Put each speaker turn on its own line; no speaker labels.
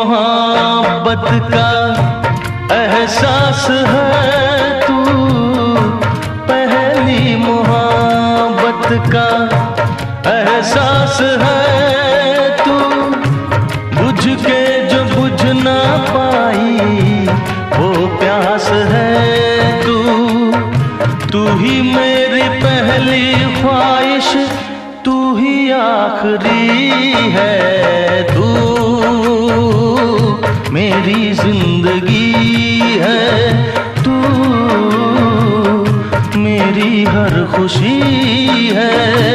मोहब्बत का एहसास है तू, पहली मोहब्बत का एहसास है तू, बुझ के जो बुझ ना पाई वो प्यास है तू। तू ही मेरी पहली ख्वाहिश, तू ही आखिरी है, तू मेरी जिंदगी है, तू मेरी हर खुशी है।